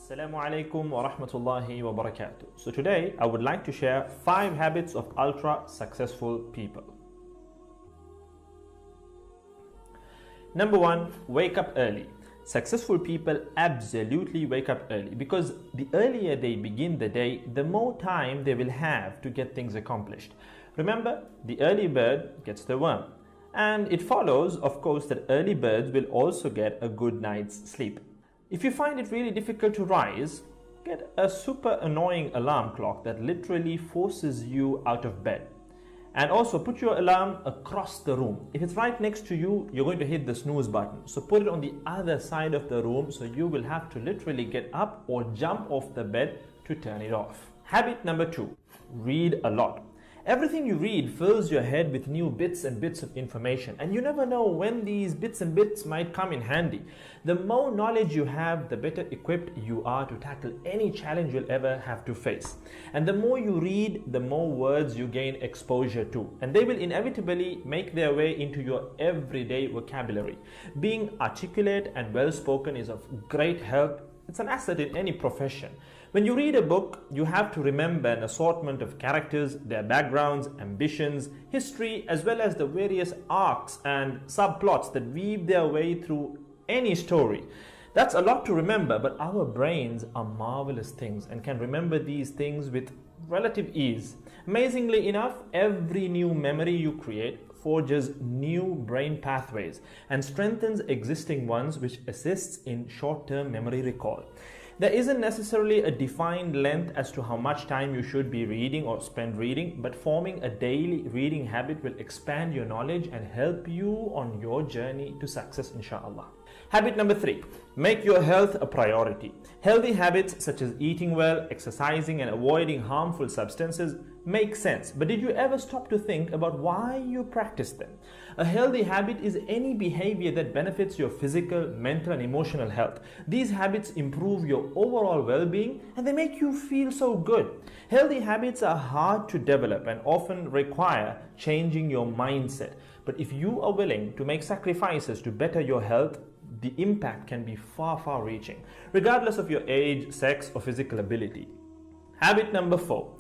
Assalaamu Alaikum wa Rahmatullahi wa Barakaathuhu. So today I would like to share 5 habits of ultra successful people. Number 1, wake up early. Successful people absolutely wake up early because the earlier they begin the day, the more time they will have to get things accomplished. Remember, the early bird gets the worm. And it follows, of course, that early birds will also get a good night's sleep. If you find it really difficult to rise, get a super annoying alarm clock that literally forces you out of bed. And also put your alarm across the room. If it's right next to you, you're going to hit the snooze button. So put it on the other side of the room so you will have to literally get up or jump off the bed to turn it off. Habit number 2, read a lot. Everything you read fills your head with new bits and bits of information, and you never know when these bits and bits might come in handy. The more knowledge you have, the better equipped you are to tackle any challenge you'll ever have to face. And the more you read, the more words you gain exposure to, and they will inevitably make their way into your everyday vocabulary. Being articulate and well-spoken is of great help. It's an asset in any profession. When you read a book, you have to remember an assortment of characters, their backgrounds, ambitions, history, as well as the various arcs and subplots that weave their way through any story. That's a lot to remember, but our brains are marvelous things and can remember these things with relative ease. Amazingly enough, every new memory you create forges new brain pathways and strengthens existing ones, which assists in short-term memory recall. There isn't necessarily a defined length as to how much time you should be reading or spend reading, but forming a daily reading habit will expand your knowledge and help you on your journey to success, inshallah. Habit number 3, make your health a priority. Healthy habits such as eating well, exercising, and avoiding harmful substances make sense, but did you ever stop to think about why you practice them? A healthy habit is any behavior that benefits your physical, mental, and emotional health. These habits improve your overall well-being and they make you feel so good. Healthy habits are hard to develop and often require changing your mindset. But if you are willing to make sacrifices to better your health, the impact can be far reaching, regardless of your age, sex, or physical ability. Habit number 4.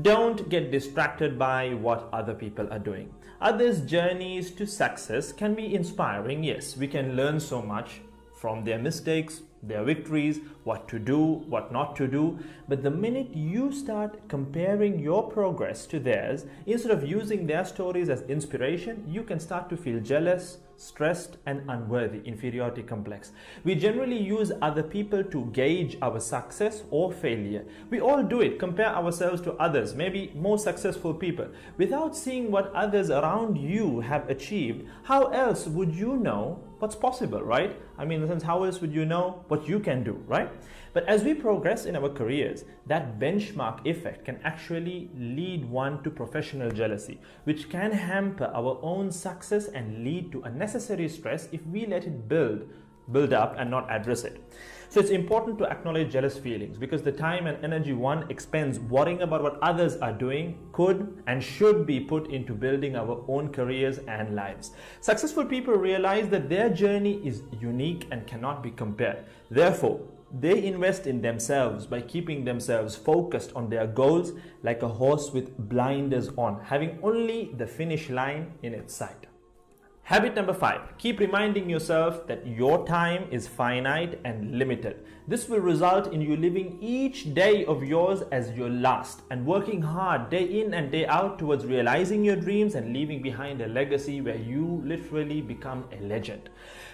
Don't get distracted by what other people are doing. Others' journeys to success can be inspiring. Yes, we can learn so much from their mistakes, their victories, what to do, what not to do. But the minute you start comparing your progress to theirs, instead of using their stories as inspiration, you can start to feel jealous, stressed, and unworthy, inferiority complex. We generally use other people to gauge our success or failure. We all do it, compare ourselves to others, maybe more successful people. Without seeing what others around you have achieved, how else would you know what's possible, right? I mean, in the sense, how else would you know what you can do, right? But as we progress in our careers, that benchmark effect can actually lead one to professional jealousy, which can hamper our own success and lead to unnecessary stress if we let it build up and not address it. So it's important to acknowledge jealous feelings because the time and energy one expends worrying about what others are doing could and should be put into building our own careers and lives. Successful people realize that their journey is unique and cannot be compared. Therefore, they invest in themselves by keeping themselves focused on their goals like a horse with blinders on, having only the finish line in its sight. Habit number 5, keep reminding yourself that your time is finite and limited. This will result in you living each day of yours as your last and working hard day in and day out towards realizing your dreams and leaving behind a legacy where you literally become a legend.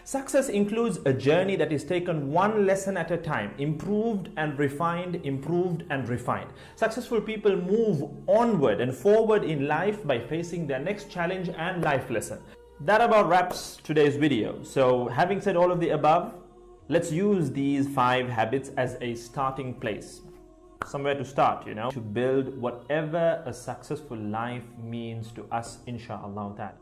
Success includes a journey that is taken one lesson at a time, improved and refined, improved and refined. Successful people move onward and forward in life by facing their next challenge and life lesson. That about wraps today's video. So having said all of the above, let's use these 5 habits as a starting place. Somewhere to start, to build whatever a successful life means to us, inshallah.